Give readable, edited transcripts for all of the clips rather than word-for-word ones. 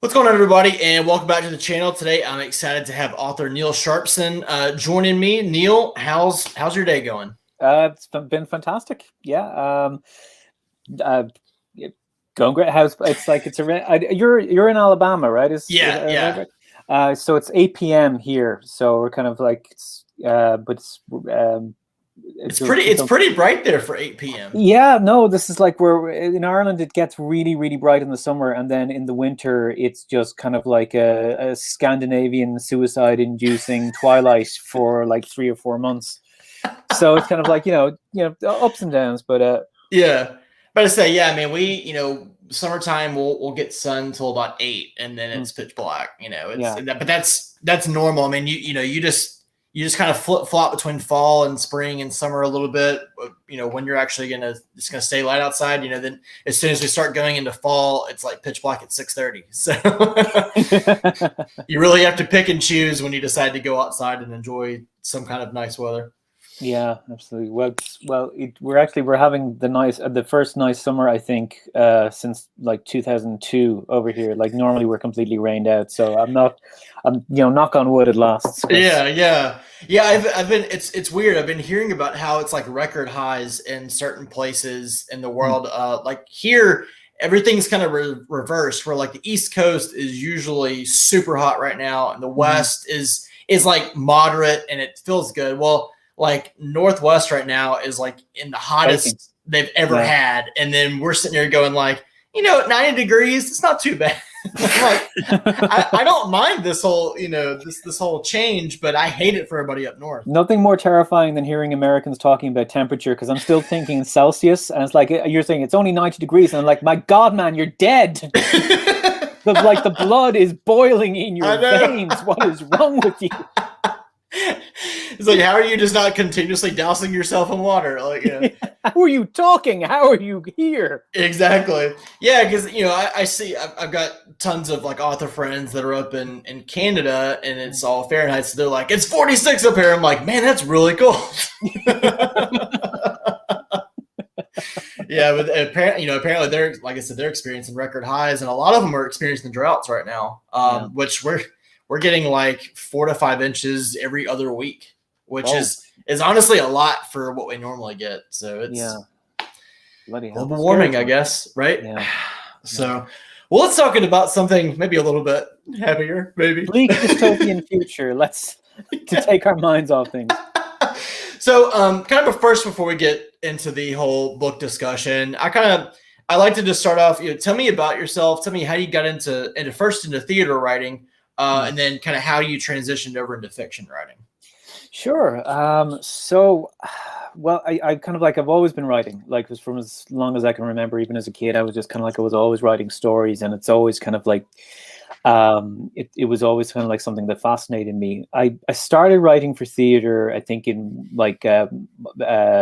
What's going on, everybody, and welcome back to the channel. Today, I'm excited to have author Neil Sharpson joining me. Neil, how's your day going? It's been fantastic. Yeah. Uh, Going great. How's you're in Alabama, right? Yeah. So it's 8 p.m. here. So we're kind of like, It's pretty bright there for 8 p.m. Yeah, no, this is like where in Ireland it gets really, really bright in the summer, and then in the winter it's just kind of like a Scandinavian suicide-inducing twilight for like 3 or 4 months. So it's kind of like ups and downs, but yeah. But I say, yeah, I mean, summertime we'll get sun until about 8, and then it's pitch black. But that's normal. I mean, you just kind of flip flop between fall and spring and summer a little bit. When you're actually gonna stay light outside. Then as soon as we start going into fall, it's like pitch black at 6:30. So you really have to pick and choose when you decide to go outside and enjoy some kind of nice weather. Yeah, absolutely. We're having the first nice summer, I think, since like 2002 over here. Like normally we're completely rained out, so I'm knock on wood, it lasts. Yeah. I've been it's weird. I've been hearing about how it's like record highs in certain places in the world. Like here, everything's kind of reversed. Where like the East Coast is usually super hot right now, and the West is like moderate, and it feels good. Well, like Northwest right now is like in the hottest they've ever had, and then we're sitting here going like, 90 degrees, it's not too bad. Like, I don't mind this whole this whole change, but I hate it for everybody up north. Nothing more terrifying than hearing Americans talking about temperature, because I'm still thinking in Celsius, and it's like you're saying it's only 90 degrees, and I'm like, my God, man, you're dead. The blood is boiling in your veins. What is wrong with you? It's like, how are you just not continuously dousing yourself in water? Like, how are you talking? How are you here? Exactly. Yeah, because I see I've got tons of like author friends that are up in Canada, and it's all Fahrenheit. So they're like, it's 46 up here. I'm like, man, that's really cool. Yeah, but apparently they're, like I said, they're experiencing record highs, and a lot of them are experiencing droughts right now, which we're getting like 4 to 5 inches every other week, which is honestly a lot for what we normally get. So it's global warming, I guess, right? Yeah. So, well, let's talk about something maybe a little bit happier, maybe. Bleak dystopian future. Let's take our minds off things. So, kind of first, before we get into the whole book discussion, I like to just start off. Tell me about yourself. Tell me how you got into theater writing. And then kind of how you transitioned over into fiction writing. Sure. I kind of like, I've always been writing, like from as long as I can remember. Even as a kid, I was just kind of like, I was always writing stories, and it's always kind of like, it was always kind of like something that fascinated me. I started writing for theater, I think in like, I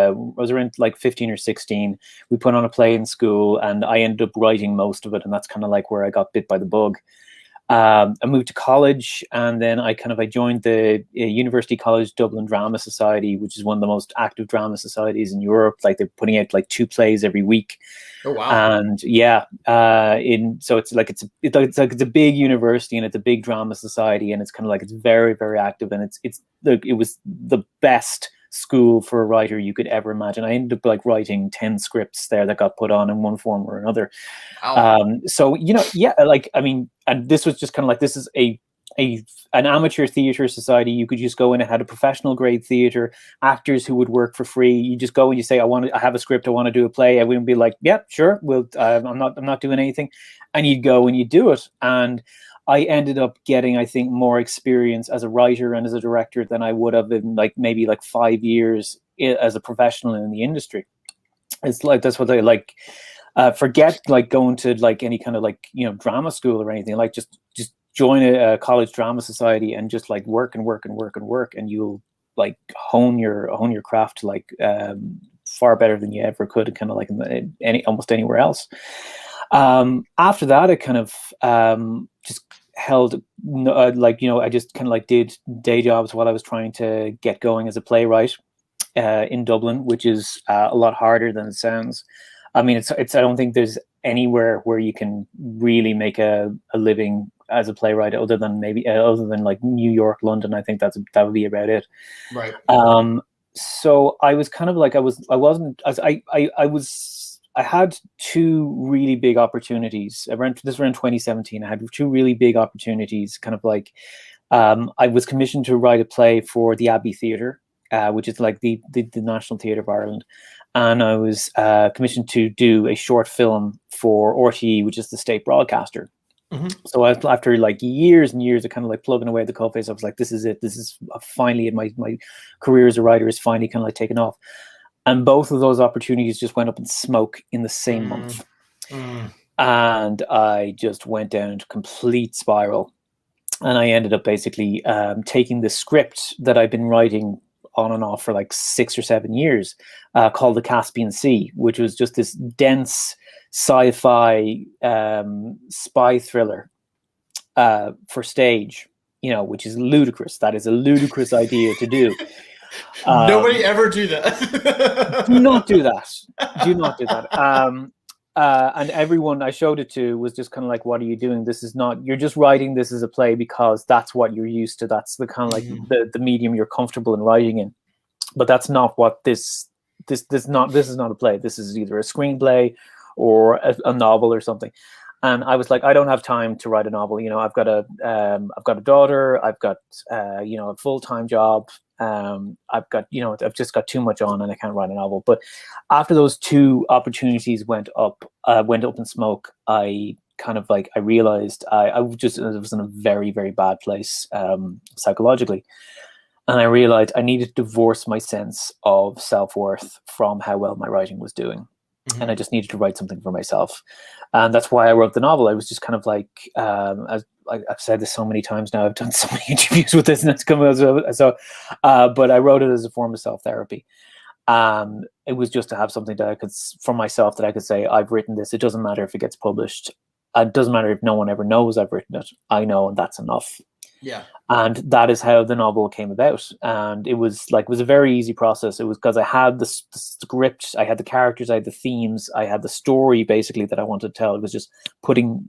was around like 15 or 16. We put on a play in school, and I ended up writing most of it. And that's kind of like where I got bit by the bug. I moved to college, and then I joined the University College Dublin Drama Society, which is one of the most active drama societies in Europe. Like, they're putting out like 2 plays every week. Oh wow! And so it's a big university, and it's a big drama society, and it's kind of like, it's very, very active, and it was the best school for a writer you could ever imagine. I ended up like writing 10 scripts there that got put on in one form or another. Wow. And this was just kind of like, this is an amateur theater society. You could just go in and had a professional grade theater, actors who would work for free. You just go and you say, I have a script, I want to do a play. I wouldn't be like, yeah, sure, I'm not doing anything. And you'd go and you do it. And I ended up getting, I think, more experience as a writer and as a director than I would have in like maybe like 5 years as a professional in the industry. It's like, that's what I like. Forget like going to like any kind of like, drama school or anything. Like just join a college drama society and just like work, and you'll like hone your craft to like far better than you ever could, kind of like in almost anywhere else. After that, I kind of just held I just kind of like did day jobs while I was trying to get going as a playwright in Dublin, which is a lot harder than it sounds. I mean, I don't think there's anywhere where you can really make a living as a playwright, other than like New York, London. I think that would be about it. Right. So I was kind of like, I had two really big opportunities around 2017. I had two really big opportunities, kind of like, I was commissioned to write a play for the Abbey Theatre, which is like the National Theatre of Ireland. And I was commissioned to do a short film for RTE, which is the state broadcaster. Mm-hmm. So after like years and years of kind of like plugging away at the coalface, I was like, this is it. This is finally, my career as a writer is finally kind of like taken off. And both of those opportunities just went up in smoke in the same month. And I just went down into complete spiral. And I ended up basically taking the script that I've been writing on and off for like 6 or 7 years, called The Caspian Sea, which was just this dense sci-fi spy thriller for stage, which is ludicrous. That is a ludicrous idea to do. Nobody ever do that. Do not do that. Do not do that. And everyone I showed it to was just kind of like, what are you doing? This is not, you're just writing this as a play because that's what you're used to. That's the kind of like the medium you're comfortable in writing in. But that's not what this is not a play. This is either a screenplay or a novel or something. And I was like, I don't have time to write a novel. I've got a daughter. I've got a full-time job. I've just got too much on, and I can't write a novel. But after those two opportunities went up in smoke, I kind of like, I realized I was in a very, very bad place psychologically. And I realized I needed to divorce my sense of self-worth from how well my writing was doing. And I just needed to write something for myself. And that's why I wrote the novel. I was just kind of like, I've said this so many times now, I've done so many interviews with this, and it's come so but I wrote it as a form of self-therapy. It was just to have something that I could, for myself, that I could say, I've written this. It doesn't matter if it gets published. It doesn't matter if no one ever knows I've written it. I know, and that's enough. Yeah. And that is how the novel came about. And it was a very easy process. It was because I had the script, I had the characters, I had the themes, I had the story basically that I wanted to tell. It was just putting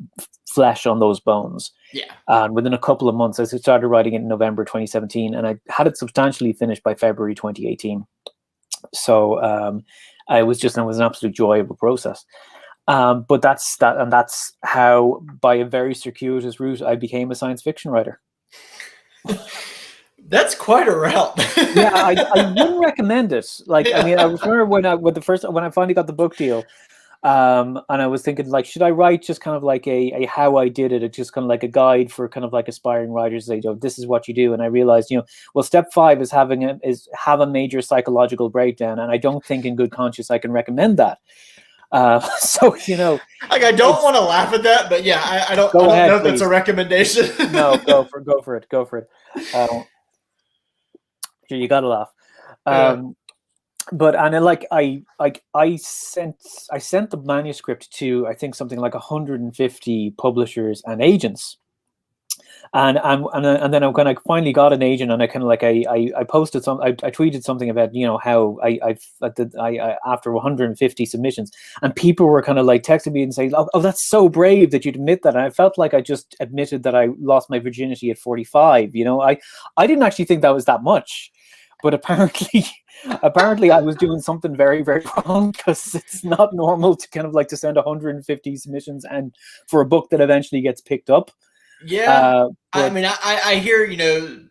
flesh on those bones. Yeah. And within a couple of months, I started writing it in November 2017, and I had it substantially finished by February 2018. So it was an absolute joy of a process. But that's how, by a very circuitous route, I became a science fiction writer. That's quite a route. Yeah, I wouldn't recommend it. Like, yeah. I mean, I remember when I finally got the book deal, and I was thinking, like, should I write just kind of like a how I did it? It's just kind of like a guide for kind of like aspiring writers. Say, this is what you do. And I realized, well, step 5 is have a major psychological breakdown, and I don't think in good conscience I can recommend that. So like, I don't want to laugh at that, but yeah, I don't know if it's a recommendation. No, go for it. Sure, you gotta laugh. But I sent the manuscript to, I think, something like 150 publishers and agents. And then when I finally got an agent, and I kind of like I posted I tweeted something about how I after 150 submissions, and people were kind of like texting me and saying, oh, that's so brave that you'd admit that. And I felt like I just admitted that I lost my virginity at 45. I didn't actually think that was that much, but apparently I was doing something very, very wrong, because it's not normal to kind of like to send 150 submissions and for a book that eventually gets picked up. Yeah, I mean, I hear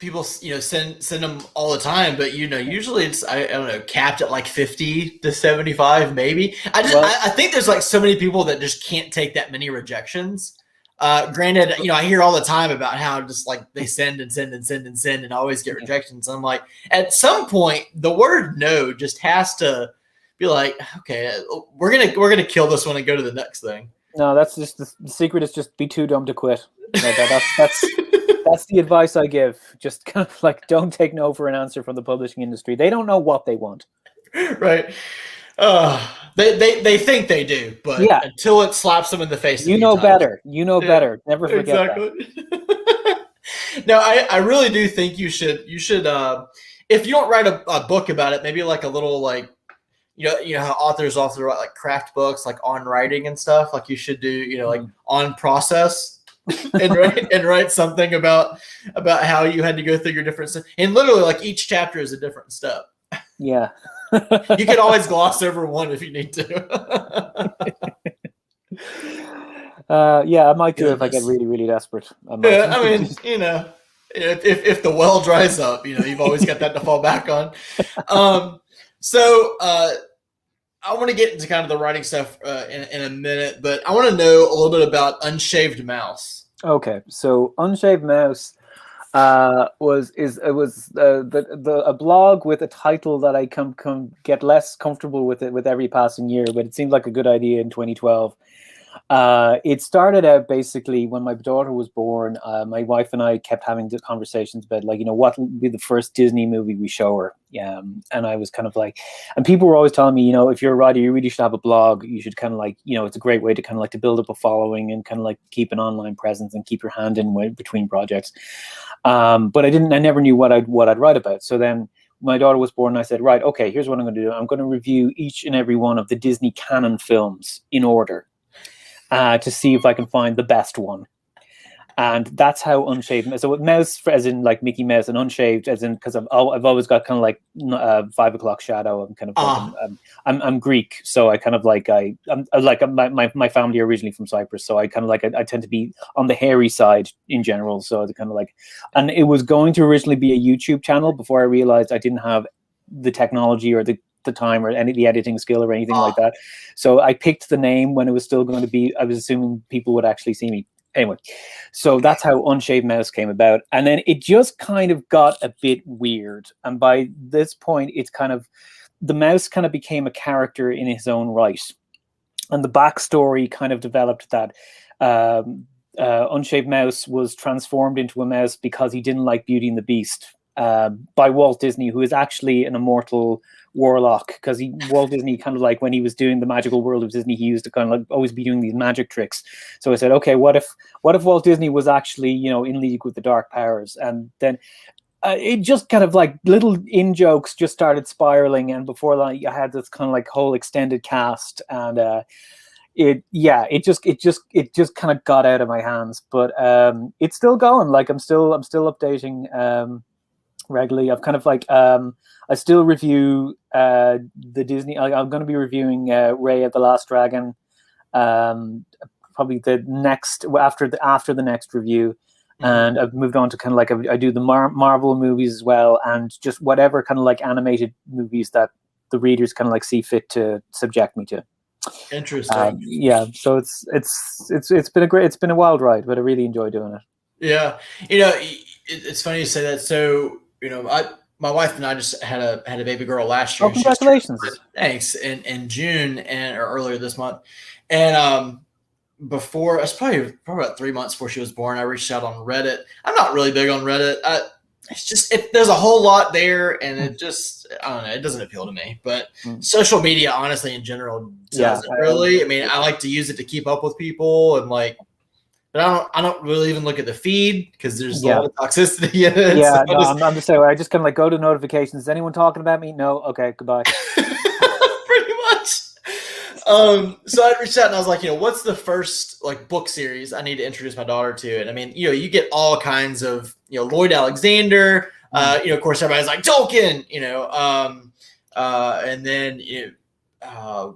people send them all the time, but usually it's I don't know, capped at like 50 to 75 maybe. I think there's like so many people that just can't take that many rejections. Granted, I hear all the time about how just like they send and always get rejections. And I'm like, at some point, the word no just has to be like, okay, we're gonna kill this one and go to the next thing. No, that's just the secret is just be too dumb to quit. That's the advice I give. Just kind of like, don't take no for an answer from the publishing industry. They don't know what they want. Right. They think they do, but until it slaps them in the face, better. Better. Never forget that. No, I really do think you should if you don't write a book about it, maybe like a little like you know how authors often write like craft books, like on writing and stuff. Like you should do, you know, like on process and write something about how you had to go through your different stuff. And literally, like each chapter is a different step. Yeah. You can always gloss over one if you need to. Yeah, I might do it if I get really, really desperate. Yeah, I mean, you know, if the well dries up, you know, you've always got that to fall back on. So I want to get into kind of the writing stuff in a minute, but I want to know a little bit about Unshaved Mouse. Okay, so Unshaved Mouse was a blog with a title that I get less comfortable with it with every passing year, but it seemed like a good idea in 2012. It started out basically when my daughter was born. My wife and I kept having the conversations about, like, you know, what would be the first Disney movie we show her. And I was kind of like, and people were always telling me, you know, if you're a writer, you really should have a blog. You should kind of like, you know, it's a great way to kind of like to build up a following and kind of like keep an online presence and keep your hand in between projects. But I never knew what I'd write about. So then my daughter was born and I said, right, okay, here's what I'm going to do. I'm going to review each and every one of the Disney canon films in order. To see if I can find the best one. And that's how Unshaved. So Mouse, as in like Mickey Mouse, and Unshaved, as in because I've always got kind of like 5 o'clock shadow. I'm kind of I'm Greek, so I kind of like my family are originally from Cyprus, so I kind of like I tend to be on the hairy side in general. So the kind of like, and it was going to originally be a YouTube channel before I realized I didn't have the technology or the time or any of the editing skill or anything like that. So I picked the name when it was still going to be, I was assuming people would actually see me. Anyway, so that's how Unshaved Mouse came about. And then it just kind of got a bit weird. And by this point, it's kind of, the mouse kind of became a character in his own right. And the backstory kind of developed that Unshaved Mouse was transformed into a mouse because he didn't like Beauty and the Beast by Walt Disney, who is actually an immortal warlock, because Walt Disney kind of like when he was doing the magical world of Disney, he used to kind of like always be doing these magic tricks. So I said, okay, what if Walt Disney was actually, you know, in league with the dark powers? And then it just kind of like little in jokes just started spiraling, and before that I had this kind of like whole extended cast, and it just kind of got out of my hands, but it's still going. Like I'm still updating regularly. I've kind of like I still review the Disney. I'm going to be reviewing Raya of the Last Dragon, probably the next after the next review, and I've moved on to kind of like I do the Marvel movies as well, and just whatever kind of like animated movies that the readers kind of like see fit to subject me to. Interesting. Yeah, so it's been a wild ride, but I really enjoy doing it. Yeah, you know, it's funny you say that. So, you know, my wife and I just had a baby girl last year. Oh, congratulations! Thanks. In June or earlier this month, and before it's probably about 3 months before she was born, I reached out on Reddit. I'm not really big on Reddit. It's just there's a whole lot there, and it just I don't know. It doesn't appeal to me. But social media, honestly, in general, doesn't really. I mean, I like to use it to keep up with people and like. But I don't really even look at the feed because there's a lot of toxicity in it. Yeah, so I'm just saying. I just kind of like go to notifications. Is anyone talking about me? No. Okay, goodbye. Pretty much. So I reached out and I was like, you know, what's the first like book series I need to introduce my daughter to? And I mean, you know, you get all kinds of, you know, Lloyd Alexander. You know, of course, everybody's like Tolkien. You know, and then you know.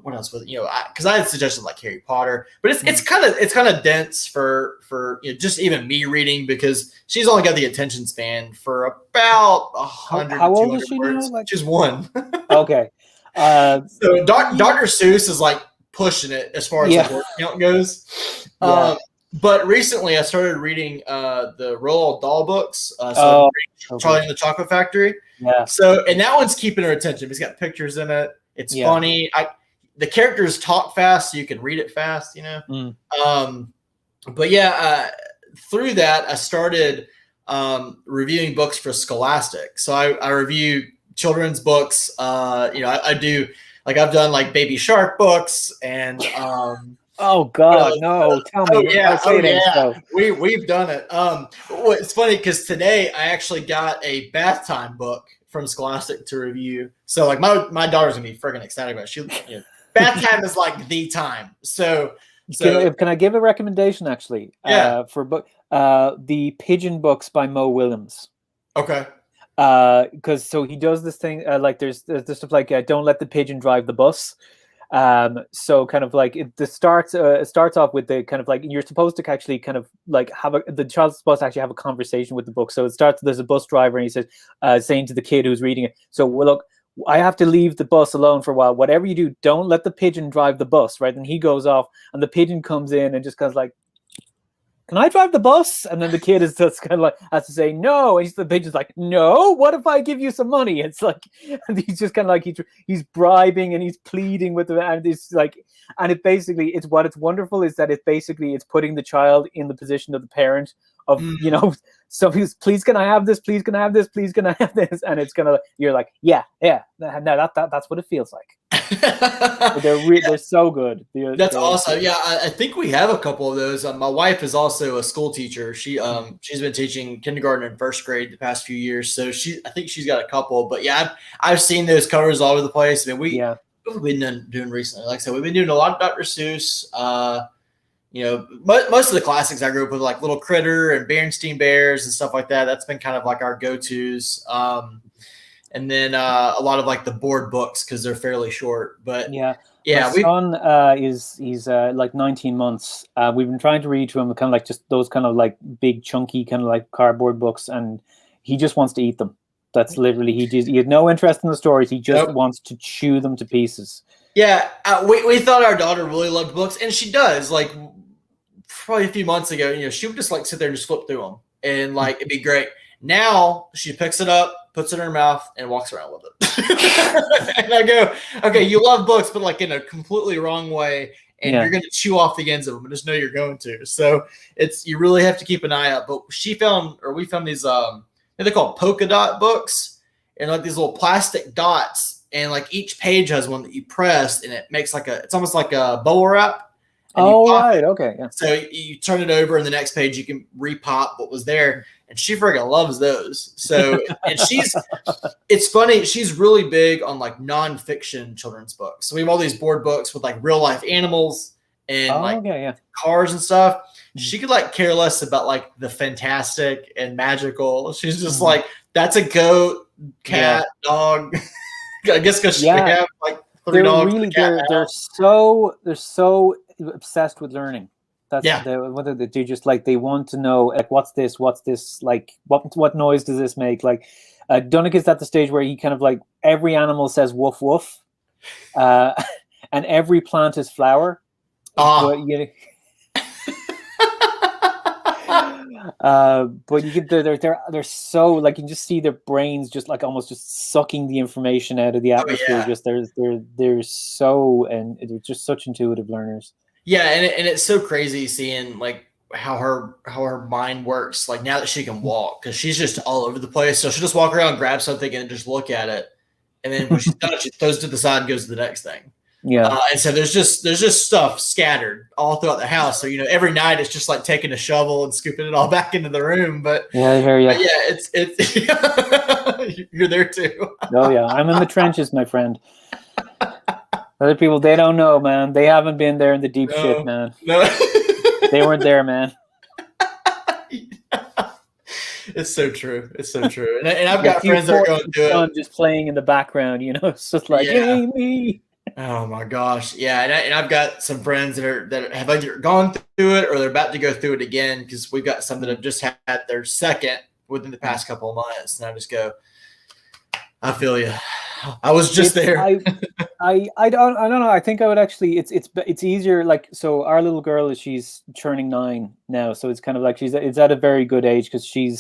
What else was, you know, because I had suggested like Harry Potter, but it's kind of dense for you know, just even me reading, because she's only got the attention span for about 100 how to old 200 is she words. now? Like, she's one. Okay. So Dr. Seuss is like pushing it as far as like word count goes. But recently I started reading the Roald Dahl books. Charlie and the Chocolate Factory. Yeah. So, and that one's keeping her attention. It's got pictures in it. It's funny. The characters talk fast, so you can read it fast, you know. But yeah, through that, I started reviewing books for Scholastic. So I review children's books. You know, I do like I've done like Baby Shark books and. Oh God, no! Tell me. We've done it. Well, it's funny because today I actually got a bath time book from Scholastic to review. So like my daughter's gonna be freaking excited about it. She, bath time is like the time. So can I give a recommendation actually? Yeah. For book, the Pigeon books by Mo Willems. Okay. Because so he does this thing like there's this stuff like don't let the pigeon drive the bus. So kind of like it starts off with the kind of like you're supposed to actually kind of like the child's supposed to actually have a conversation with the book. So it starts, there's a bus driver and he says saying to the kid who's reading it, so well, look, I have to leave the bus alone for a while. Whatever you do, don't let the pigeon drive the bus, right? And he goes off and the pigeon comes in and just goes like, can I drive the bus? And then the kid is just kind of like has to say no, and the pigeon's like, no. What if I give you some money? It's like, and he's just kind of like he's bribing and he's pleading with them, and it's like, and it basically, it's what's wonderful is that it's putting the child in the position of the parent of so he's, please can I have this? Please can I have this? Please can I have this? And it's gonna, you're like, yeah, no, that's what it feels like. They're so good. That's awesome. Yeah, I think we have a couple of those. My wife is also a school teacher. She's been teaching kindergarten and first grade the past few years, so I think she's got a couple. But yeah, I've seen those covers all over the place. I mean, what have we been doing recently? Like I said, we've been doing a lot of Dr. Seuss. Most of the classics I grew up with, like Little Critter and Berenstain Bears and stuff like that. That's been kind of like our go-tos. And then a lot of like the board books because they're fairly short. But my son he's like 19 months. We've been trying to read to him kind of like just those kind of like big chunky kind of like cardboard books, and he just wants to eat them. That's literally, he had no interest in the stories. He just wants to chew them to pieces. Yeah, we thought our daughter really loved books, and she does. Like probably a few months ago, she would just like sit there and just flip through them, and like it'd be great. Now she picks it up, puts it in her mouth, and walks around with it. And I go, okay, you love books, but like in a completely wrong way, and you're going to chew off the ends of them, and just know you're going to. So you really have to keep an eye out. But we found these they're called polka dot books, and like these little plastic dots, and like each page has one that you press, and it makes it's almost like a bubble wrap. Oh, right. Okay. Yeah. So you turn it over, and the next page you can repop what was there. And she friggin' loves those. So, and it's funny, she's really big on like nonfiction children's books. So we have all these board books with like real life animals and cars and stuff. She could like care less about like the fantastic and magical. She's just like, that's a goat, cat, dog. I guess because she can have like 3 dogs. Really, they're so obsessed with learning. That's whether they do just like they want to know like what's this like what noise does this make, like Donnick at the stage where he kind of like every animal says woof woof, and every plant is flower. But you get they're so like you can just see their brains just like almost just sucking the information out of the atmosphere. Just they're so, and they're just such intuitive learners. Yeah, and it's so crazy seeing like how her mind works. Like now that she can walk, because she's just all over the place. So she'll just walk around, grab something, and just look at it, and then when she's done, she throws it to the side and goes to the next thing. Yeah, and so there's just stuff scattered all throughout the house. So every night it's just like taking a shovel and scooping it all back into the room. But I hear you. It's you're there too. Oh yeah, I'm in the trenches, my friend. Other people, they don't know, man. They haven't been there in the deep shit, man. No. They weren't there, man. It's so true. It's so true. And I've got friends that are going through it. Just playing in the background, it's just like, hey, me. Oh my gosh. Yeah. And I've got some friends that have either gone through it or they're about to go through it again, because we've got some that have just had their second within the past couple of months. And I just go, I feel you. I was just there. I don't know. I think I would actually. It's easier. Like, so our little girl she's turning 9 now, so it's kind of like it's at a very good age because she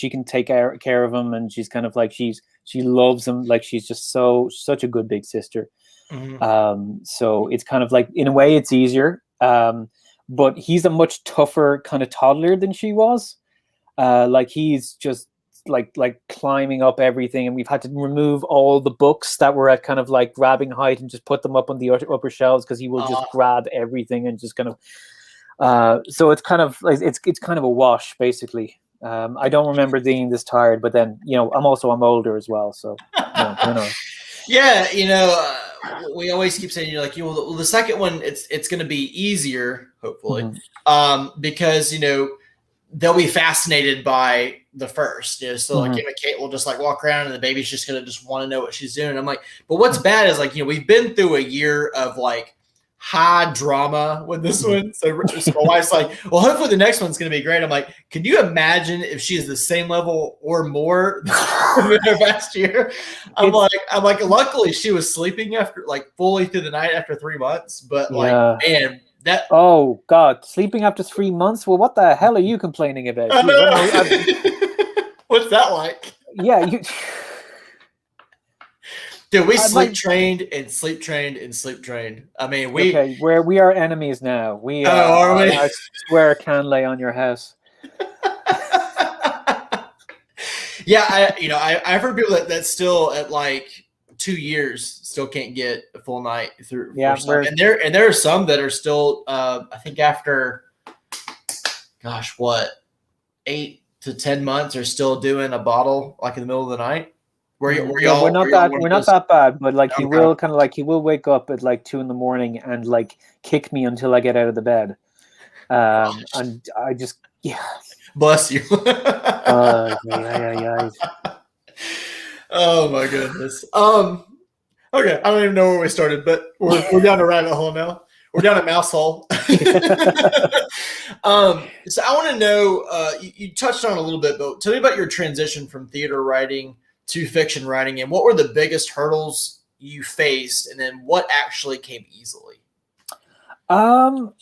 can take care of him, and she's kind of like she loves him. Like she's just such a good big sister. Mm-hmm. So it's kind of like in a way it's easier. But he's a much tougher kind of toddler than she was. Like he's just like climbing up everything, and we've had to remove all the books that were at kind of like grabbing height and just put them up on the upper shelves because he will just grab everything and just kind of so it's kind of like it's kind of a wash basically. I don't remember being this tired, but then I'm older as well, so who knows. Yeah, we always keep saying well, the second one it's going to be easier, hopefully, because they'll be fascinated by the first. So like Emma Kate will just like walk around and the baby's just going to just want to know what she's doing. And I'm like, but what's bad is like we've been through a year of like high drama with this one. So my wife's like, well, hopefully the next one's going to be great. I'm like, can you imagine if she's the same level or more than her last year? I'm like, luckily she was sleeping after like fully through the night after 3 months, but like, man, that. Oh God, sleeping after 3 months. Well, what the hell are you complaining about? What's that like? Yeah, Dude, we sleep trained. I mean, we are enemies now. We are we? I swear I can lay on your house. Yeah, I've heard people that still at like 2 years still can't get a full night through. Yeah, and there are some that are still I think after 8 to 10 months are still doing a bottle like in the middle of the night. We're not that bad, but like he will wake up at like 2 a.m. and like kick me until I get out of the bed. And I just bless you. Yeah. Oh my goodness. Okay, I don't even know where we started, but we're down a rabbit hole now. We're down a mouse hole. So I want to know, you touched on it a little bit, but tell me about your transition from theater writing to fiction writing, and what were the biggest hurdles you faced, and then what actually came easily? Well,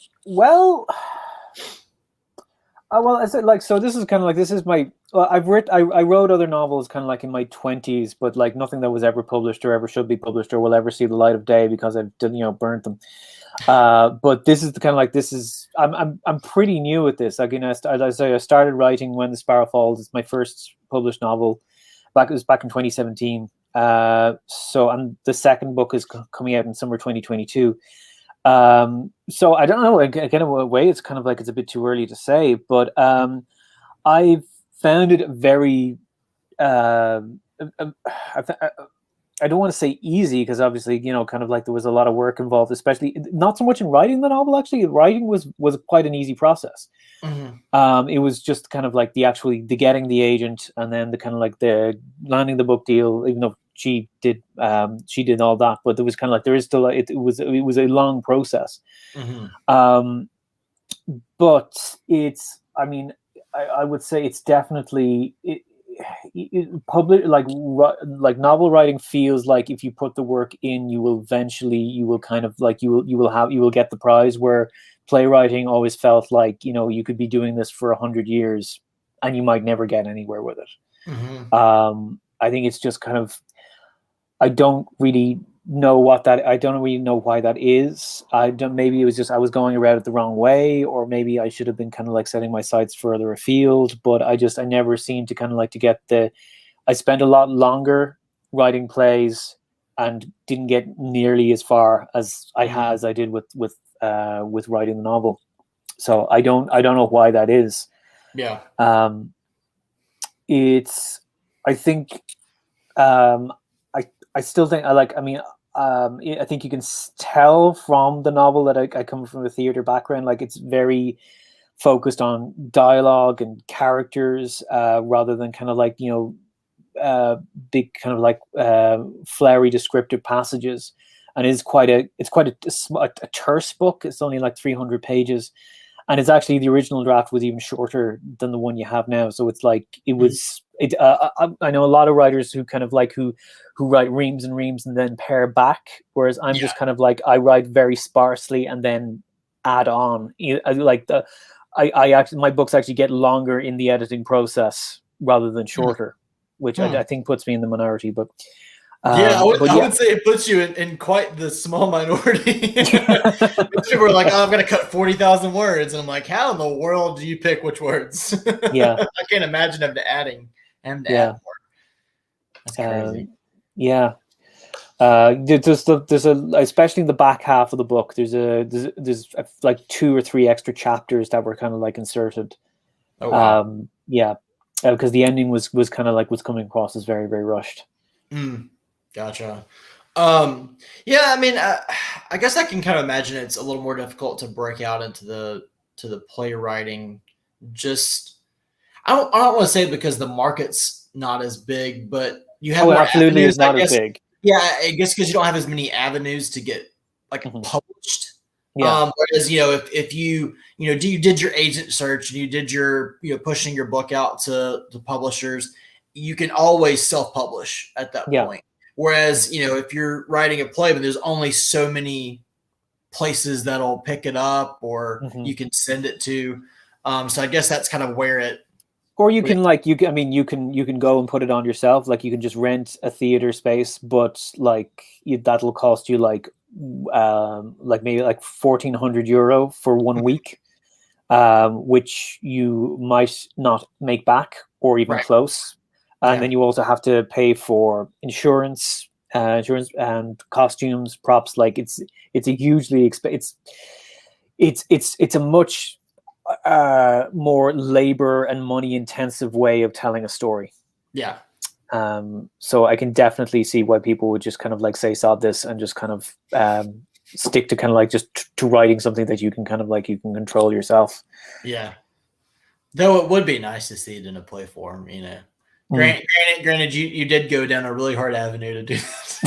I said, like, so this is kind of like, this is my, I wrote other novels kind of like in my 20s, but like nothing that was ever published or ever should be published or will ever see the light of day because I've burnt them. But this is the kind of like, I'm pretty new at this. Like, as I say, I started writing when the Sparrow Falls. It's my first published novel. It was back in 2017. And the second book is coming out in summer 2022. So I don't know, again, in a way, it's kind of like, it's a bit too early to say, but I've found it very, I don't want to say easy, because obviously, kind of like there was a lot of work involved, especially not so much in writing the novel. Actually, writing was quite an easy process. It was just kind of like the getting the agent, and then the kind of like the landing the book deal, even though she did all that, but there was kind of like, there is still, it was a long process. But it's, I mean, I would say it's definitely public, like novel writing feels like if you put the work in, you will kind of like, you will get the prize, where playwriting always felt like, you could be doing this for 100 years and you might never get anywhere with it. I think it's just kind of, I don't really know why that is. Maybe it was just I was going about it the wrong way, or maybe I should have been kind of like setting my sights further afield. But I never seemed to kind of like to get I spent a lot longer writing plays and didn't get nearly as far as I did with writing the novel. So I don't know why that is. Yeah. I think I still think I think you can tell from the novel that I come from a theater background. Like, it's very focused on dialogue and characters, rather than kind of like, big kind of like flowery descriptive passages. And it's quite a terse book. It's only like 300 pages. And it's actually, the original draft was even shorter than the one you have now. So it's like, it was, I know a lot of writers who kind of like, who write reams and reams and then pare back. Whereas I'm just kind of like, I write very sparsely and then add on. My books actually get longer in the editing process rather than shorter, which I think puts me in the minority, but I would say it puts you in quite the small minority. People are like, oh, I'm going to cut 40,000 words. And I'm like, how in the world do you pick which words? Yeah. I can't imagine them adding and add more. That's crazy. There's especially in the back half of the book, there's like 2 or 3 extra chapters that were kind of like inserted. Oh, wow. because the ending was kind of like was coming across as very, very rushed. Gotcha. Yeah, I mean, I guess I can kind of imagine it's a little more difficult to break out into the playwriting. Just I don't want to say because the market's not as big, but you have Oh, it more absolutely avenues, is not I as guess. big. Yeah, I guess because you don't have as many avenues to get like published. Yeah. Whereas if you you did your agent search and you did your pushing your book out to publishers, you can always self-publish at that Yeah. point. Whereas if you're writing a play, but there's only so many places that'll pick it up or you can send it to. So I guess that's kind of where it. Or you can like you can go and put it on yourself. Like you can just rent a theater space, but like that'll cost you like maybe like €1,400 for 1 week, which you might not make back or even close. And then you also have to pay for insurance and costumes, props. Like it's a hugely it's a much more labor and money intensive way of telling a story. Yeah. So I can definitely see why people would just kind of like say sod this and just kind of stick to kind of like just to writing something that you can kind of like you can control yourself. Yeah. Though it would be nice to see it in a play form, Granted, you did go down a really hard avenue to do this.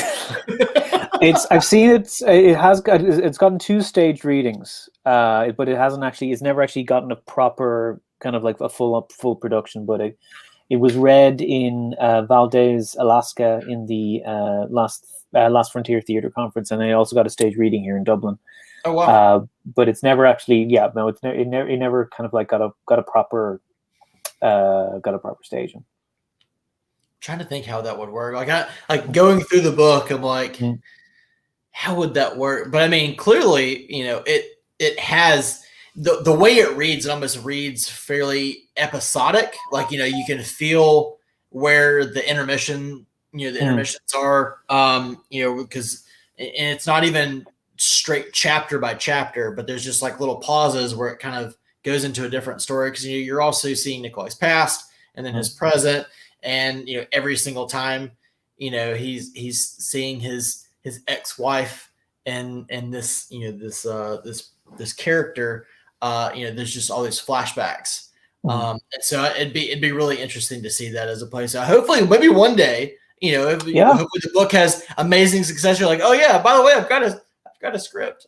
I've seen it. It's gotten 2 staged readings, but it's never actually gotten a proper kind of like a full production. But it was read in Valdez, Alaska, in the Last Frontier Theatre Conference, and they also got a stage reading here in Dublin. Oh wow! But it's never actually, it never kind of like got a proper staging. Trying to think how that would work. Like going through the book, I'm like, how would that work? But I mean, clearly, it has the way it reads. It almost reads fairly episodic. Like you can feel where the intermissions are. Because it's not even straight chapter by chapter, but there's just like little pauses where it kind of goes into a different story. Because you're also seeing Nikolai's past and then his present. And every single time, he's seeing his ex-wife and this this character. There's just all these flashbacks, and so it'd be really interesting to see that as a play. So hopefully, maybe one day, hopefully the book has amazing success. You're like, oh yeah, by the way, I've got a script.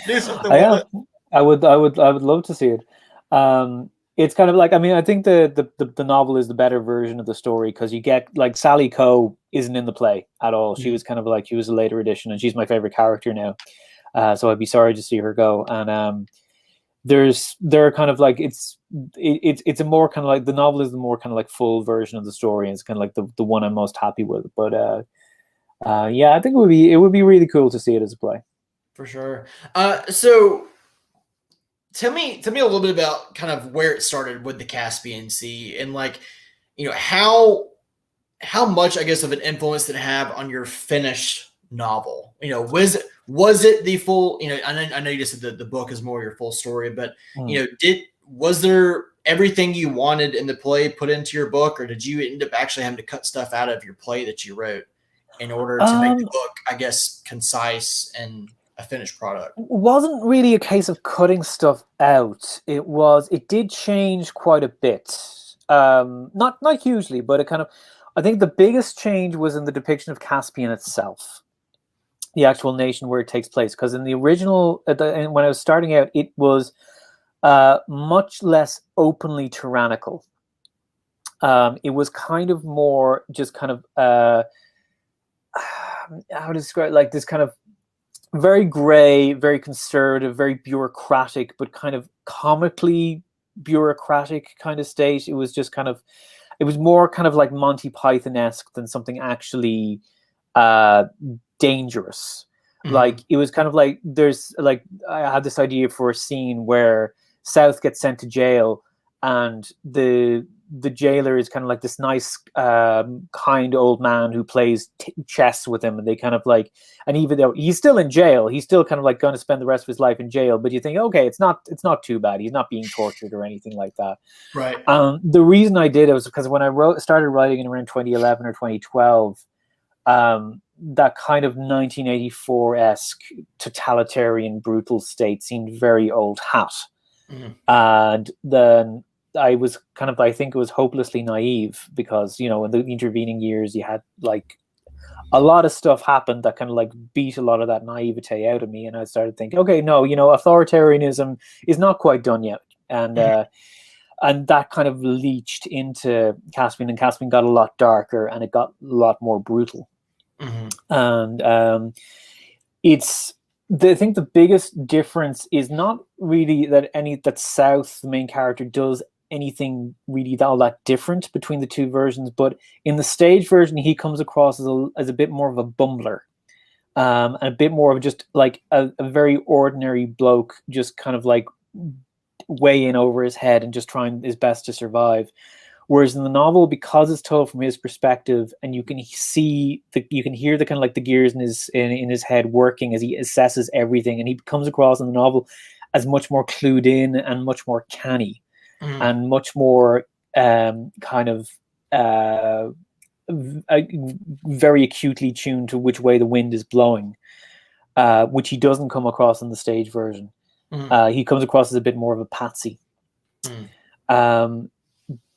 Do something with it. I would love to see it. It's kind of like, I mean, I think the novel is the better version of the story because you get like Sally Coe isn't in the play at all. She was kind of like, she was a later edition and she's my favorite character now. So I'd be sorry to see her go. And they're kind of like, it's a more kind of like, the novel is the more kind of like full version of the story. And it's kind of like the one I'm most happy with. But yeah, I think it would be really cool to see it as a play. For sure. So tell me a little bit about kind of where it started with the Caspian Sea and like, how much, I guess, of an influence did it have on your finished novel? Was it the full, I know you just said the book is more your full story, but was there everything you wanted in the play put into your book, or did you end up actually having to cut stuff out of your play that you wrote in order to make the book, I guess, concise and a finished product? It wasn't really a case of cutting stuff out. It did change quite a bit. Not hugely, but I think the biggest change was in the depiction of Caspian itself, the actual nation where it takes place. Because in the original, when I was starting out, it was much less openly tyrannical. It was kind of more just kind of how to describe, like this kind of very gray, very conservative, very bureaucratic, but kind of comically bureaucratic kind of state. It was just it was more kind of like Monty Python-esque than something actually dangerous. Mm-hmm. Like it was kind of like I had this idea for a scene where South gets sent to jail and the the jailer is kind of like this nice, kind old man who plays chess with him, and they kind of like, and even though he's still in jail, he's still kind of like going to spend the rest of his life in jail. But you think, okay, it's not too bad. He's not being tortured or anything like that. Right. The reason I did it was because when I started writing in around 2011 or 2012, that kind of 1984-esque totalitarian brutal state seemed very old hat. And then I was kind of, I think it was hopelessly naive, because, you know, in the intervening years you had like a lot of stuff happened that kind of like beat a lot of that naivete out of me, and I started thinking, okay, no, you know, authoritarianism is not quite done yet. And that kind of leached into Caspian, and Caspian got a lot darker and it got a lot more brutal. And I think the biggest difference is not really that South, the main character, does anything really all that different between the two versions, but in the stage version he comes across as a bit more of a bumbler, and a bit more of just like a very ordinary bloke, just kind of like way in over his head and just trying his best to survive. Whereas in the novel, because it's told from his perspective, and you can hear the kind of like the gears in his head working as he assesses everything, and he comes across in the novel as much more clued in and much more canny, and much more kind of very acutely tuned to which way the wind is blowing, which he doesn't come across in the stage version. He comes across as a bit more of a patsy.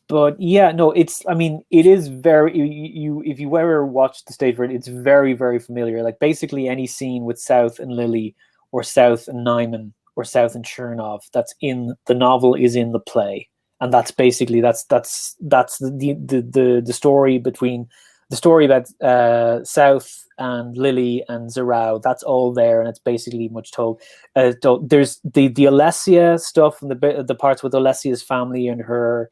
But yeah, no, it is very, if you ever watch the stage version, it's very, very familiar. Like basically any scene with South and Lily, or South and Nyman, or South and Chernov that's in the novel is in the play. And that's basically, that's the story between the story about South and Lily and Zarau. That's all there, and it's basically much told. There's the Alessia stuff, and the parts with Alessia's family and her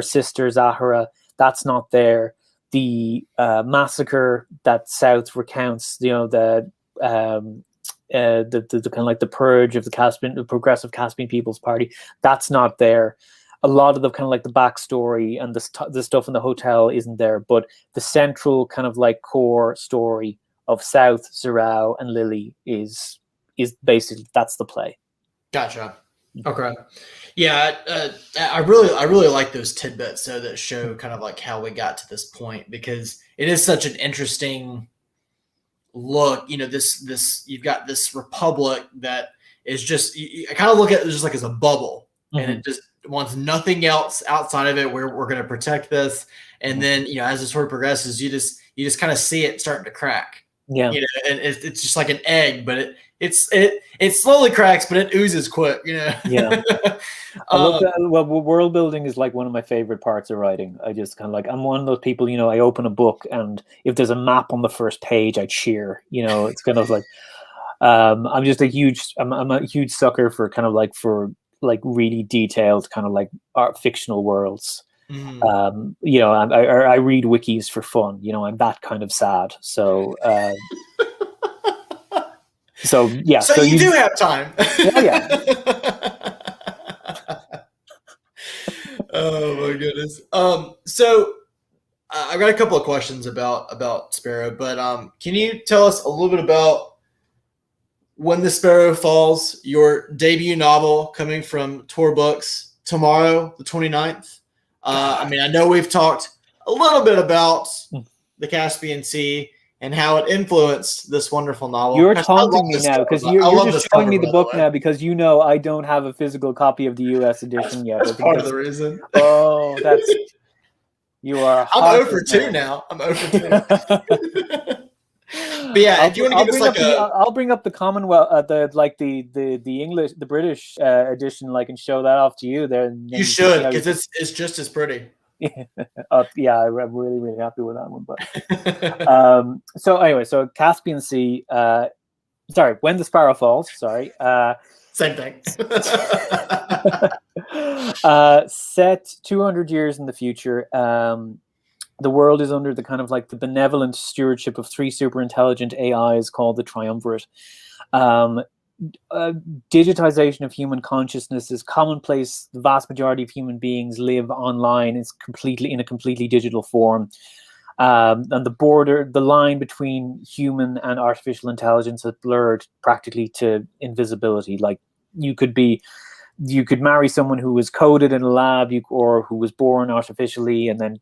sister Zahara, that's not there. The massacre that South recounts, you know, the kind of like the purge of the progressive Caspian People's Party, that's not there. A lot of the kind of like the backstory and the stuff in the hotel isn't there, but the central kind of like core story of South, Zarau, and Lily is basically, that's the play. Gotcha. Okay. Yeah, I really like those tidbits, so that show kind of like how we got to this point, because it is such an interesting look. You know, this you've got this republic that is just, I kind of look at it just like as a bubble, and it just wants nothing else outside of it. We're going to protect this, and then, you know, as the story progresses, you just kind of see it starting to crack. Yeah, you know, and it's just like an egg, but it slowly cracks, but it oozes quick, you know. Yeah. Well, world building is like one of my favorite parts of writing. I just kind of like, I'm one of those people, you know, I open a book, and if there's a map on the first page, I cheer. You know, it's kind of like, I'm just a huge sucker for kind of like, for like really detailed kind of like fictional worlds. You know, I read wikis for fun. You know, I'm that kind of sad. So so yeah. So you do have time. Oh yeah. Oh my goodness. So I've got a couple of questions about Sparrow, but can you tell us a little bit about When the Sparrow Falls, your debut novel coming from Tor Books, tomorrow, the 29th? I mean, I know we've talked a little bit about the Caspian Sea and how it influenced this wonderful novel. You're taunting me now, because you're just showing me the book now, because you know I don't have a physical copy of the US edition yet. That's part of the reason. Oh, you are. I'm 0 for 2 now. I'm 0 for 2. But yeah, if you want to give us like I'll bring up the Commonwealth, the English, the British edition, like, and show that off to you. There, you should, because it's just as pretty. Yeah, I'm really, really happy with that one. But so anyway, so Caspian Sea. Sorry, When the Sparrow Falls. Sorry. Same thing. Set 200 years in the future. The world is under the kind of like the benevolent stewardship of 3 super intelligent AIs called the Triumvirate. digitization of human consciousness is commonplace. The vast majority of human beings live online. It's completely in a completely digital form. And the line between human and artificial intelligence has blurred practically to invisibility. Like you could marry someone who was coded in a lab, or who was born artificially, and then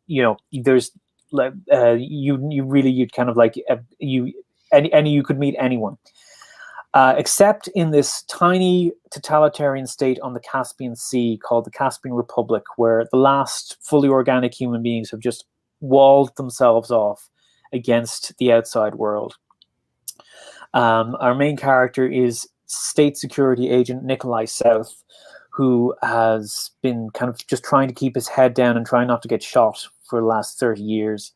there's you'd kind of like you could meet anyone. Except in this tiny totalitarian state on the Caspian Sea called the Caspian Republic, where the last fully organic human beings have just walled themselves off against the outside world. Our main character is state security agent Nikolai South, who has been kind of just trying to keep his head down and trying not to get shot for the last 30 years.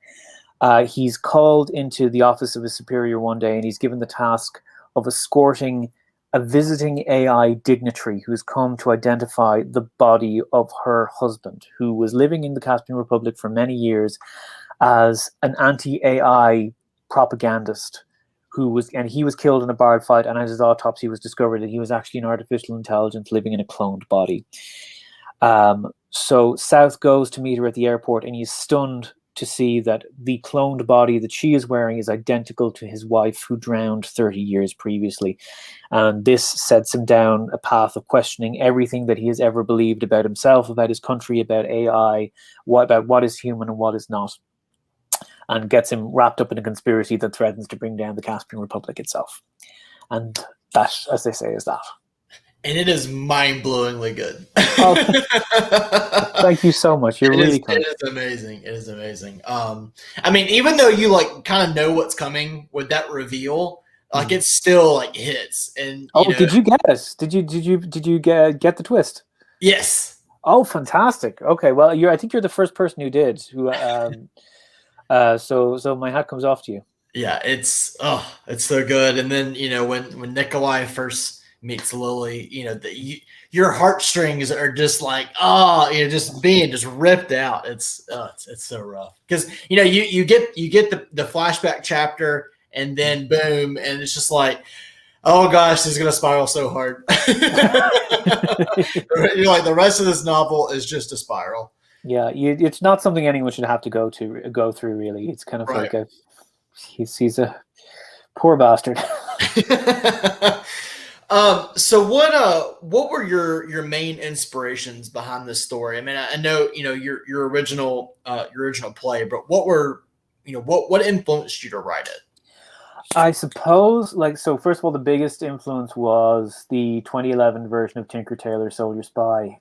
He's called into the office of his superior one day, and he's given the task of escorting a visiting AI dignitary who's come to identify the body of her husband, who was living in the Caspian Republic for many years as an anti-AI propagandist, and he was killed in a barred fight, and at his autopsy was discovered that he was actually an artificial intelligence living in a cloned body. So South goes to meet her at the airport, and he's stunned to see that the cloned body that she is wearing is identical to his wife, who drowned 30 years previously. And this sets him down a path of questioning everything that he has ever believed about himself, about his country, about AI, about what is human and what is not, and gets him wrapped up in a conspiracy that threatens to bring down the Caspian Republic itself. And that, as they say, is that. And it is mind-blowingly good. Oh, thank you so much. You're really kind. It is amazing. It is amazing. I mean, even though you like kind of know what's coming with that reveal, like it still like hits. And did you get it? Did you get the twist? Yes. Oh, fantastic. Okay, well, I think you're the first person who did. So my hat comes off to you. Yeah, it's so good. And then when Nikolai first meets Lily, your heartstrings are just like just being just ripped out. It's so rough because you get the flashback chapter, and then boom, and it's just like, oh gosh, this is gonna spiral so hard. You're like, the rest of this novel is just a spiral. Yeah, it's not something anyone should have to go through. Really, it's kind of right. like he's a poor bastard. So what were your main inspirations behind this story? I mean, I know your original play, but what influenced you to write it? I suppose, so first of all, the biggest influence was the 2011 version of Tinker Tailor Soldier Spy.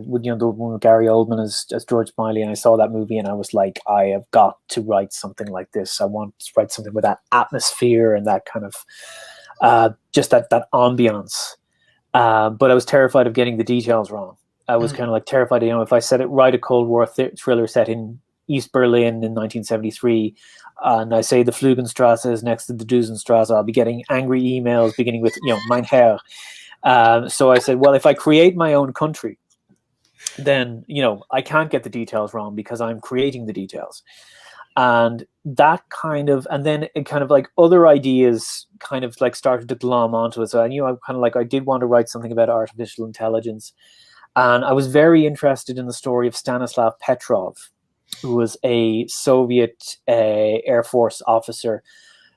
With the one with Gary Oldman as George Smiley, and I saw that movie, and I was like, I have got to write something like this. I want to write something with that atmosphere and that kind of just that ambiance. But I was terrified of getting the details wrong. I was kind of like terrified, if I write a Cold War thriller set in East Berlin in 1973, and I say the Flugenstrasse is next to the Dusenstrasse, I'll be getting angry emails beginning with, Mein Herr. So I said, well, if I create my own country, then, I can't get the details wrong because I'm creating the details. And that and then it kind of like other ideas kind of like started to glom onto it. So I knew I did want to write something about artificial intelligence. And I was very interested in the story of Stanislav Petrov, who was a Soviet Air Force officer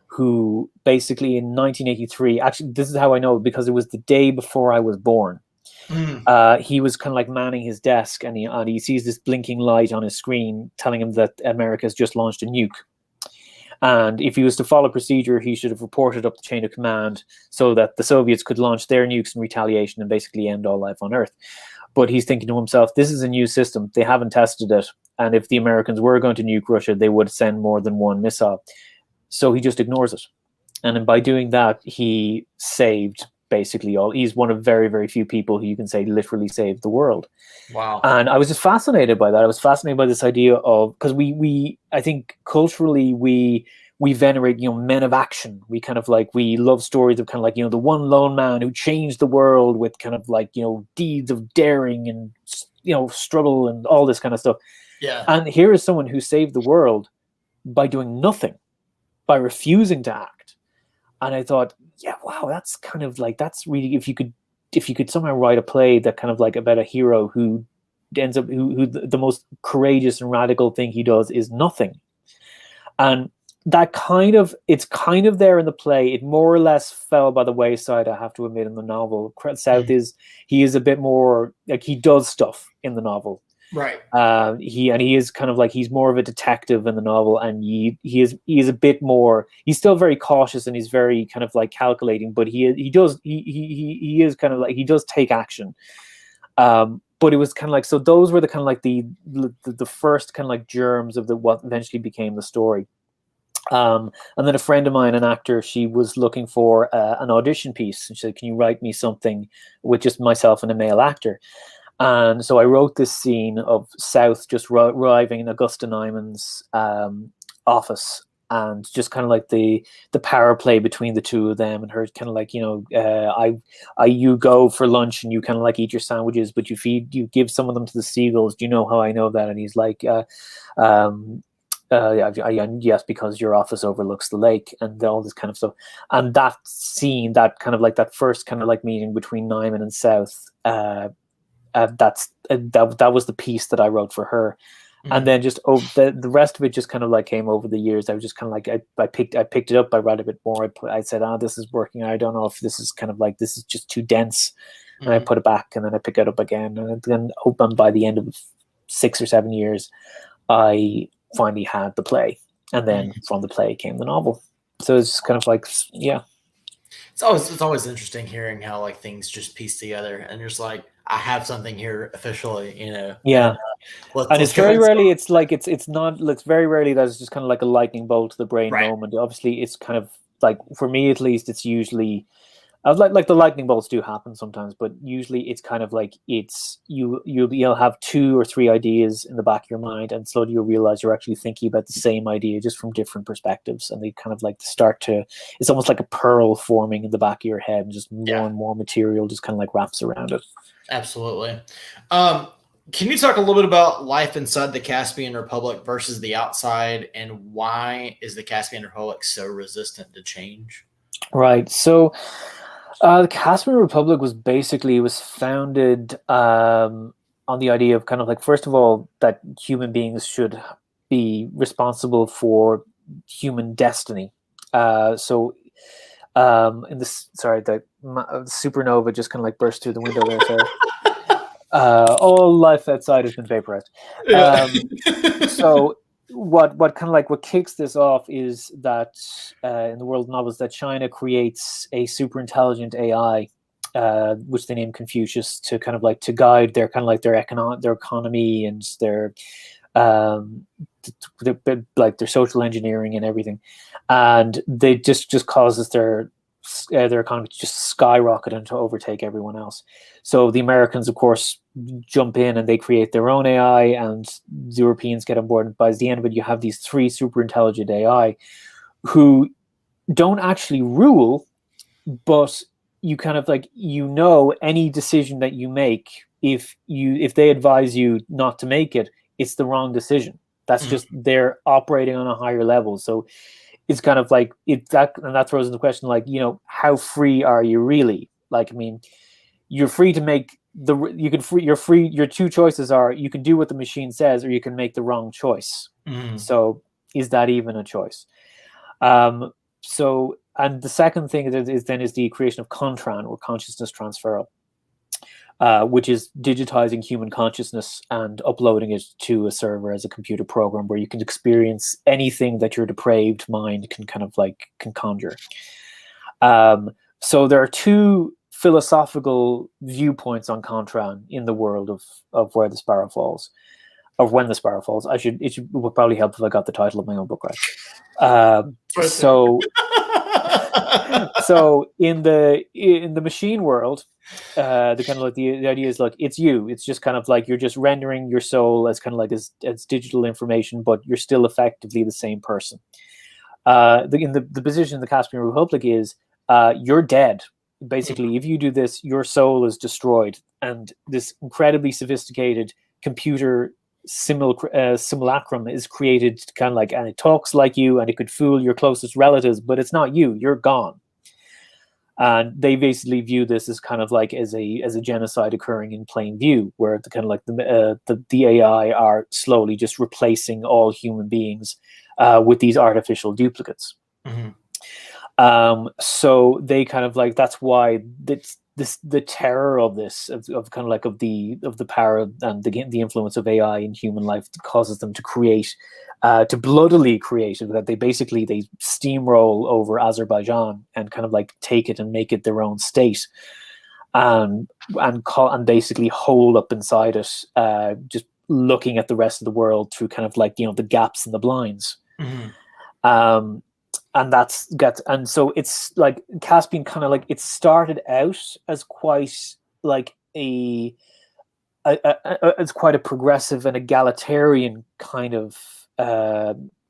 who basically in 1983, actually, this is how I know, because it was the day before I was born. He was kind of like manning his desk, and he sees this blinking light on his screen telling him that America has just launched a nuke. And if he was to follow procedure, he should have reported up the chain of command so that the Soviets could launch their nukes in retaliation and basically end all life on Earth. But he's thinking to himself, this is a new system. They haven't tested it. And if the Americans were going to nuke Russia, they would send more than one missile. So he just ignores it. And by doing that, he saved basically he's one of very, very few people who you can say literally saved the world. Wow. And I was just fascinated by that. I was fascinated by this idea of, because I think culturally we venerate, men of action. We kind of we love stories of kind of like, the one lone man who changed the world with kind of like, deeds of daring and, struggle and all this kind of stuff. Yeah. And here is someone who saved the world by doing nothing, by refusing to act. And I thought, yeah, wow, that's kind of like, that's really, if you could somehow write a play that kind of like about a hero who ends up, who the most courageous and radical thing he does is nothing. And that kind of, it's kind of there in the play. It more or less fell by the wayside, I have to admit, in the novel. South he is a bit more like, he does stuff in the novel. Right. He is kind of like, he's more of a detective in the novel, and he is a bit more, he's still very cautious, and he's very kind of like calculating, but he is kind of like, he does take action. But it was kind of like, so those were the kind of like the first kind of like germs of what eventually became the story. And then a friend of mine, an actor, she was looking for an audition piece, and she said, "Can you write me something with just myself and a male actor?" And so I wrote this scene of South just arriving in Augusta Nyman's office, and just kind of like the power play between the two of them, and her kind of like, you go for lunch and you kind of like eat your sandwiches, but you give some of them to the seagulls. Do you know how I know that? And he's like, yes, because your office overlooks the lake, and all this kind of stuff. And that scene, that kind of like that first kind of like meeting between Nyman and South, that was the piece that I wrote for her. And then just the rest of it just kind of like came over the years. I was just kind of like, I picked it up, I read a bit more, I said, this is working, I don't know if this is kind of like, this is just too dense, and I put it back, and then I pick it up again, and then open by the end of 6 or 7 years, I finally had the play, and then from the play came the novel. So it's kind of like, yeah. It's always interesting hearing how like things just piece together, and just like, I have something here officially, Yeah. And it's very rarely, it's very rarely that it's just kind of like a lightning bolt to the brain moment. Obviously, it's kind of like, for me at least, it's usually, like the lightning bolts do happen sometimes, but usually it's kind of like, it's you'll have 2 or 3 ideas in the back of your mind, and slowly you'll realize you're actually thinking about the same idea just from different perspectives, and they kind of like start to, it's almost like a pearl forming in the back of your head, and just more and more material just kind of like wraps around it. Absolutely. Can you talk a little bit about life inside the Caspian Republic versus the outside, and why is the Caspian Republic so resistant to change? Right. So the Caspian Republic was founded on the idea of kind of like, first of all, that human beings should be responsible for human destiny. So in this, sorry, the supernova just kind of like burst through the window there. Sorry. All life outside has been vaporized. So what kind of like, what kicks this off is that in the world of novels, that China creates a super intelligent AI, which they name Confucius, to kind of like, to guide their kind of like their economy, and their like their social engineering and everything, and they just causes their economy to just skyrocket and to overtake everyone else. So the Americans, of course, jump in and they create their own AI, and the Europeans get on board. And by the end of it, you have these 3 super intelligent AI who don't actually rule, but you kind of like, any decision that you make, if they advise you not to make it, it's the wrong decision. That's just, they're operating on a higher level. So it's kind of like, and that throws in the question, like, how free are you really? Like, I mean, you're free to make your 2 choices are, you can do what the machine says, or you can make the wrong choice. So is that even a choice? So, and the second thing is the creation of Contran, or consciousness transferal, which is digitizing human consciousness and uploading it to a server as a computer program, where you can experience anything that your depraved mind can kind of like can conjure. So there are 2 philosophical viewpoints on Contran in the world of Where the Sparrow Falls, of When the Sparrow Falls. It would probably help if I got the title of my own book right. So in the machine world, the kind of like the idea is like, it's you. It's just kind of like, you're just rendering your soul as kind of like as digital information, but you're still effectively the same person. The position in the Caspian Republic is, you're dead. Basically, if you do this, your soul is destroyed, and this incredibly sophisticated computer simulacrum is created, kind of like, and it talks like you, and it could fool your closest relatives, but it's not you. You're gone. And they basically view this as kind of like as a genocide occurring in plain view, where the kind of like the AI are slowly just replacing all human beings with these artificial duplicates. So they kind of like, that's why the terror of this of kind of like of the power and the influence of AI in human life causes them to create to bloodily create that they steamroll over Azerbaijan and kind of like take it and make it their own state, and basically hole up inside it, just looking at the rest of the world through kind of like, the gaps in the blinds. And so it's like Caspian kind of like, it started out as quite like it's quite a progressive and egalitarian kind of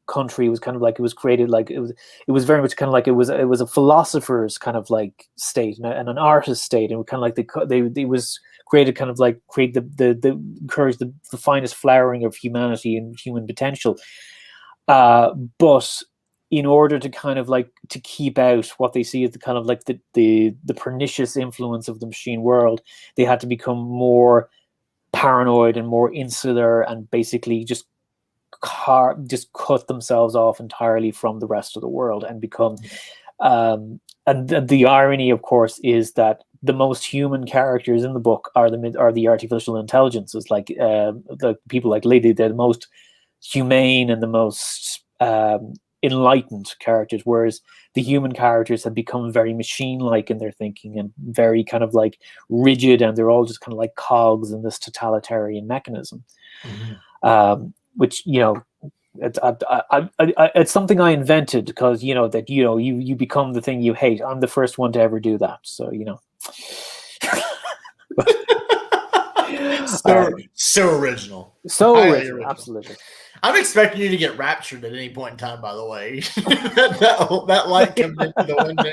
country. It was kind of like, it was created like it was very much kind of like it was a philosopher's kind of like state and an artist state, and kind of like it was created kind of like create the encourage the finest flowering of humanity and human potential, but in order to kind of like to keep out what they see as the kind of like the pernicious influence of the machine world, they had to become more paranoid and more insular, and basically just cut themselves off entirely from the rest of the world and become and the irony, of course, is that the most human characters in the book are the artificial intelligences, like the people like Lily. They're the most humane and the most enlightened characters, whereas the human characters have become very machine-like in their thinking and very kind of like rigid, and they're all just kind of like cogs in this totalitarian mechanism. Which it's something I invented because that you become the thing you hate. I'm the first one to ever do that, so so original, absolutely. I'm expecting you to get raptured at any point in time, by the way. that light comes into the window.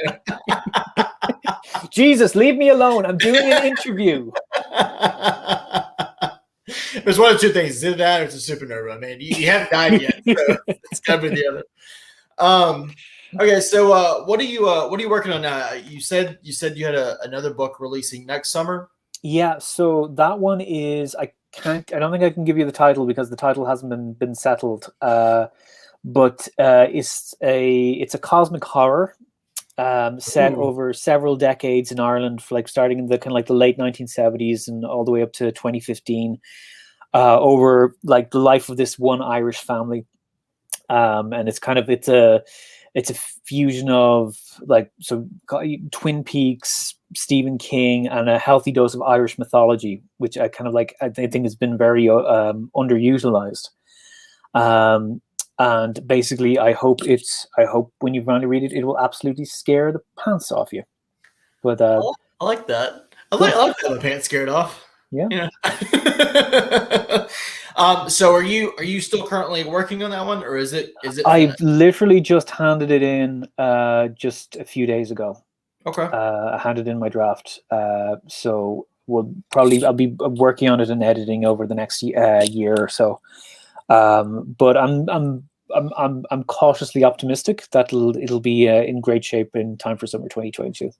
Jesus, leave me alone. I'm doing an interview. There's one of two things. Is it that or it's a supernova? Man, you haven't died yet. So it's gotta be the other. Okay, so what are you working on now? You said you had another book releasing next summer. Yeah, so that one is I don't think I can give you the title because the title hasn't been settled. But it's a cosmic horror set over several decades in Ireland, like starting in the kind of like the late 1970s and all the way up to 2015, over like the life of this one Irish family. And it's a fusion of like Twin Peaks, Stephen King, and a healthy dose of Irish mythology, which I think has been very underutilized. And basically, I hope when you finally read it, it will absolutely scare the pants off you. But I like that. I like having the pants scared off. Yeah. So are you still currently working on that one, or is it? I've literally just handed it in just a few days ago. Okay. I handed in my draft. So I'll be working on it and editing over the next year or so. But I'm cautiously optimistic that it'll be in great shape in time for summer 2022.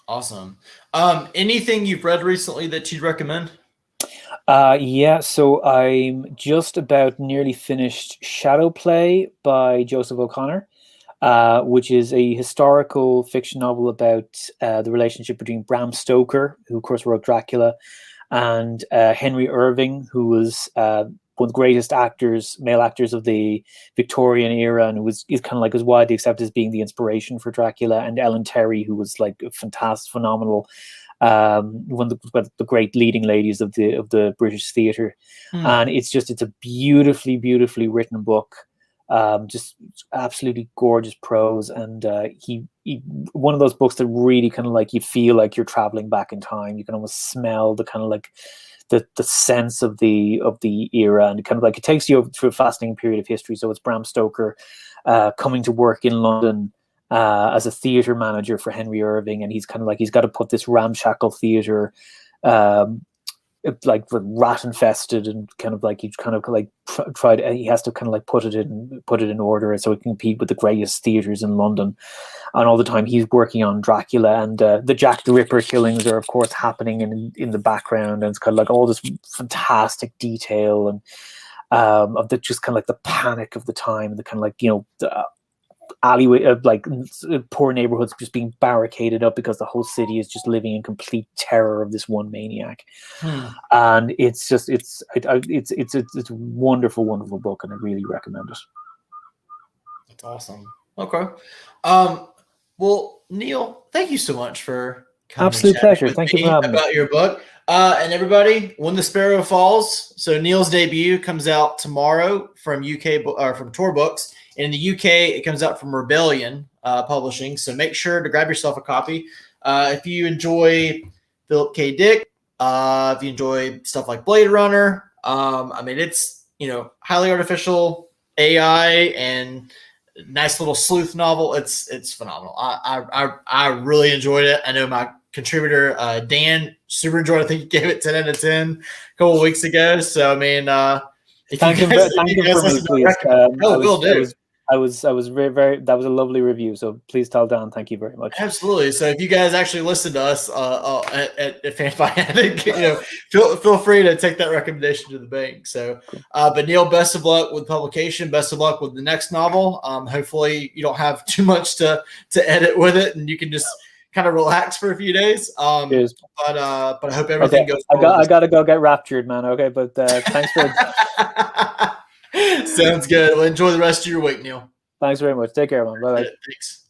Awesome. Anything you've read recently that you'd recommend? Yeah, so I'm just about nearly finished Shadow Play by Joseph O'Connor, which is a historical fiction novel about the relationship between Bram Stoker, who of course wrote Dracula, and Henry Irving, who was one of the greatest male actors of the Victorian era, and is kind of like as widely accepted as being the inspiration for Dracula, and Ellen Terry, who was like a fantastic, phenomenal, one of the great leading ladies of the British theatre. And it's a beautifully, beautifully written book. Just absolutely gorgeous prose, and he one of those books that really kind of like you feel like you're traveling back in time. You can almost smell the kind of like the sense of the era, and kind of like it takes you through a fascinating period of history. So it's Bram Stoker coming to work in London as a theatre manager for Henry Irving, and he's kind of like he's got to put this ramshackle theatre like rat infested, and kind of like he kind of like tried. He has to kind of like put it in order so he can compete with the greatest theaters in London. And all the time he's working on Dracula, and the Jack the Ripper killings are of course happening in the background, and it's kind of like all this fantastic detail and of the just kind of like the panic of the time, the kind of like the alleyway of like poor neighborhoods just being barricaded up because the whole city is just living in complete terror of this one maniac. And it's a wonderful book, and I really recommend it. That's awesome. Okay. Well, Neil, thank you so much for coming. Absolute pleasure. Thank you for having me. About your book. And everybody, When the Sparrow Falls. So Neil's debut comes out tomorrow from from Tor Books. And in the UK, it comes out from Rebellion Publishing. So make sure to grab yourself a copy. If you enjoy Philip K. Dick, if you enjoy stuff like Blade Runner, I mean, it's highly artificial AI and nice little sleuth novel. It's phenomenal. I really enjoyed it. I know my contributor Dan super enjoyed it. I think he gave it 10 out of 10 a couple of weeks ago. So I mean, thank you for me, please. Will do. I was very, very. That was a lovely review. So please tell Dan. Thank you very much. Absolutely. So if you guys actually listen to us at Fanfiatic, feel free to take that recommendation to the bank. So, cool. But Neil, best of luck with publication. Best of luck with the next novel. Hopefully you don't have too much to edit with it, and you can just kind of relax for a few days. But I hope everything goes well. I gotta go get raptured, man. Okay, but thanks for. Sounds good. Well, enjoy the rest of your week, Neil. Thanks very much. Take care, man. Bye. Thanks.